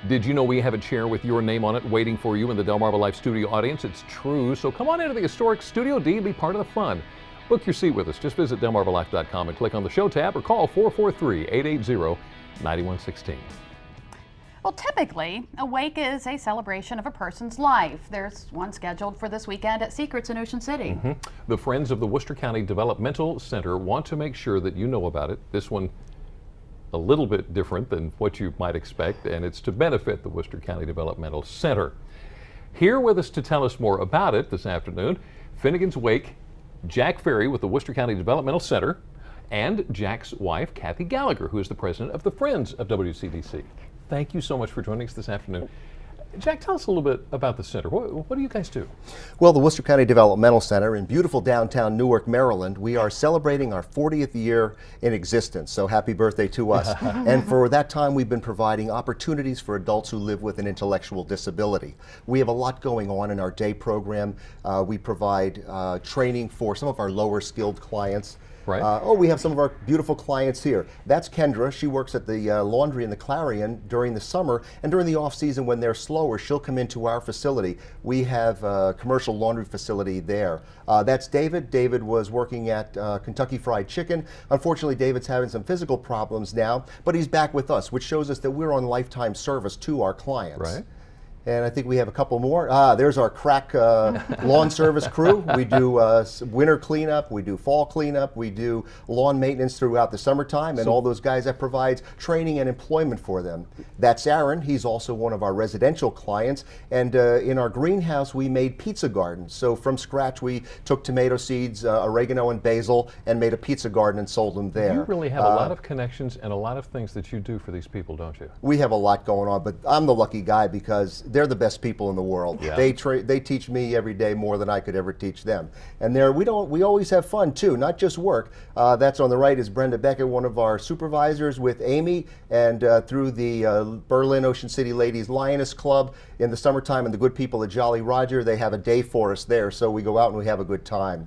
Did you know we have a chair with your name on it waiting for you in the Delmarva Life studio audience? It's true, so come on into the historic Studio D and be part of the fun. Book your seat with us. Just visit delmarvalife.com and click on the show tab or call 443-880-9116. Well, typically, a wake is a celebration of a person's life. There's one scheduled for this weekend at Secrets in Ocean City. The Friends of the Worcester County Developmental Center want to make sure that you know about it. This one a little bit different than what you might expect, and it's to benefit the Worcester County Developmental Center. Here with us to tell us more about it this afternoon, Finnigan's Wake, Jack Ferry with the Worcester County Developmental Center, and Jack's wife, Kathy Gallagher, who is the president of the Friends of WCDC. Thank you so much for joining us this afternoon. Jack, tell us a little bit about the center. What do you guys do? Well, the Worcester County Developmental Center in beautiful downtown Newark, Maryland, we are celebrating our 40th year in existence, so happy birthday to us. And for that time, we've been providing opportunities for adults who live with an intellectual disability. We have a lot going on in our day program. We provide training for some of our lower skilled clients. Right. We have some of our beautiful clients here. That's Kendra. She works at the laundry in the Clarion during the summer, and during the off season when they're slower, she'll come into our facility. We have a commercial laundry facility there. That's David. David was working at Kentucky Fried Chicken. Unfortunately, David's having some physical problems now, but he's back with us, which shows us that we're on lifetime service to our clients. Right. And I think we have a couple more. There's our crack lawn service crew. We do winter cleanup, we do fall cleanup, we do lawn maintenance throughout the summertime, and all those guys, that provides training and employment for them. That's Aaron. He's also one of our residential clients. And in our greenhouse, we made pizza gardens. So from scratch, we took tomato seeds, oregano, and basil, and made a pizza garden and sold them there. You really have a lot of connections and a lot of things that you do for these people, don't you? We have a lot going on, but I'm the lucky guy because they're the best people in the world. Yeah. They teach me every day more than I could ever teach them. And we always have fun too, not just work. That's on the right is Brenda Beckett, one of our supervisors with Amy, and through the Berlin Ocean City Ladies Lioness Club in the summertime, and the good people at Jolly Roger, they have a day for us there, so we go out and we have a good time.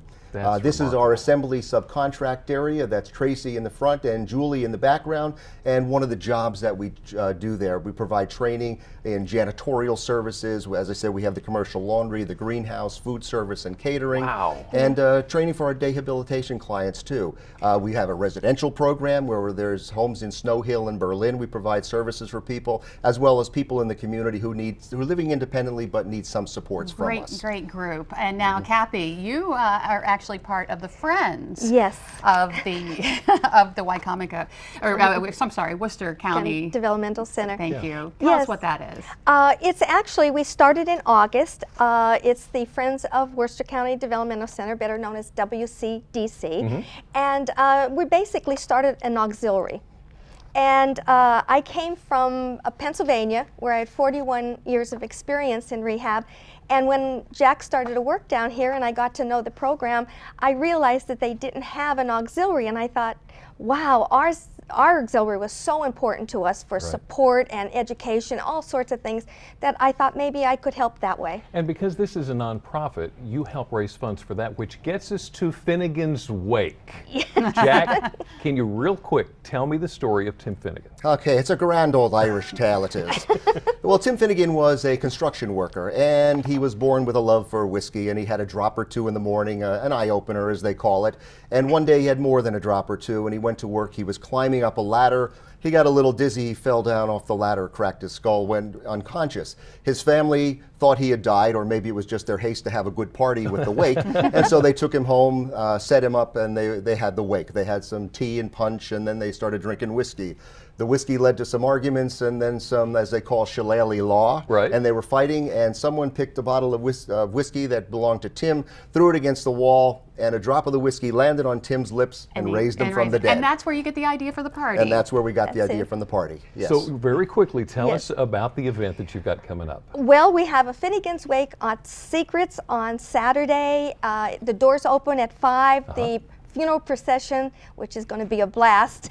This is our assembly subcontract area. That's Tracy in the front and Julie in the background. And one of the jobs that we do there, we provide training in janitorial services. As I said, we have the commercial laundry, the greenhouse, food service, and catering. Wow. And training for our dehabilitation clients too. We have a residential program where there's homes in Snow Hill and Berlin. We provide services for people, as well as people in the community who are living independently but need some supports from us. Great group. And now, Kathy, you are actually part of the Friends. Yes. Of the of the Wycomico, or I'm sorry, Worcester County Developmental Center. Thank you. Tell us what that is. It's actually, we started in August. It's the Friends of Worcester County Developmental Center, better known as WCDC. And we basically started an auxiliary. And I came from Pennsylvania, where I had 41 years of experience in rehab. And when Jack started to work down here and I got to know the program, I realized that they didn't have an auxiliary. And I thought, wow, our auxiliary was so important to us for support and education, all sorts of things, that I thought maybe I could help that way. And because this is a nonprofit, you help raise funds for that, which gets us to Finnigan's Wake. Jack, can you real quick tell me the story of Tim Finnigan? Okay, it's a grand old Irish tale, it is. Well, Tim Finnigan was a construction worker, and he was born with a love for whiskey, and he had a drop or two in the morning, an eye-opener as they call it. And one day he had more than a drop or two, and he went to work. He was climbing up a ladder. He got a little dizzy, he fell down off the ladder, cracked his skull, went unconscious. His family thought he had died, or maybe it was just their haste to have a good party with the wake. And so they took him home, set him up, and they had the wake. They had some tea and punch, and then they started drinking whiskey. The whiskey led to some arguments and then some, as they call, shillelagh law. Right. And they were fighting, and someone picked a bottle of whiskey that belonged to Tim, threw it against the wall, and a drop of the whiskey landed on Tim's lips and raised him from the dead. And that's where you get the idea for the party. And that's where we got the idea from the party. Yes. So very quickly, tell us about the event that you've got coming up. Well, we have a Finnigan's Wake at Secrets on Saturday. The doors open at 5. The funeral procession, which is going to be a blast,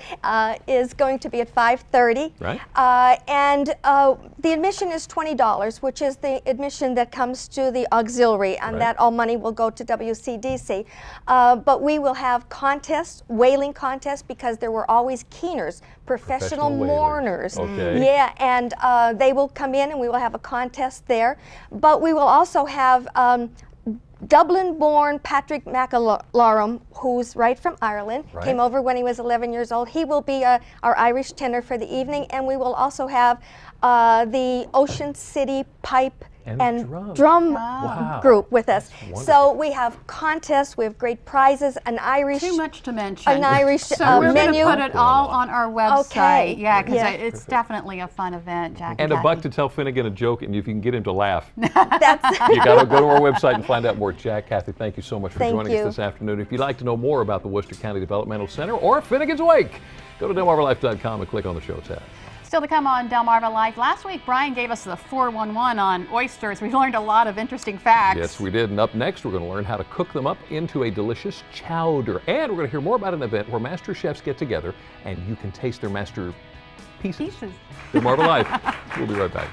is going to be at 5:30. Right. And the admission is $20, which is the admission that comes to the auxiliary, and Right. that all money will go to WCDC. But we will have contests, wailing contests, because there were always keeners, professional wailers. mourners. Okay. Yeah, and they will come in and we will have a contest there. But we will also have Dublin-born Patrick McAlorum, who's right from Ireland, Right. came over when he was 11 years old. He will be our Irish tenor for the evening, and we will also have the Ocean City Pipe And drum Wow. group with us. wonderful. So we have contests, we have great prizes, an Irish Too much to mention. an Irish So we're menu. going to put it all on our website. Okay. Yeah, because Yeah. it's definitely a fun event, Jack. And a buck Kathy. to tell Finnigan a joke, and if you can get him to laugh, That's you got to go to our website and find out more. Jack, Kathy, thank you so much for Thank joining you. us this afternoon. If you'd like to know more about the Worcester County Developmental Center or Finnigan's Wake, go to delmarvalife.com and click on the show tab. Still to come on Delmarva Life. Last week, Brian gave us the 411 on oysters. We learned a lot of interesting facts. Yes, we did. And up next, we're going to learn how to cook them up into a delicious chowder. And we're going to hear more about an event where master chefs get together and you can taste their master pieces. Pieces. Delmarva Life. We'll be right back.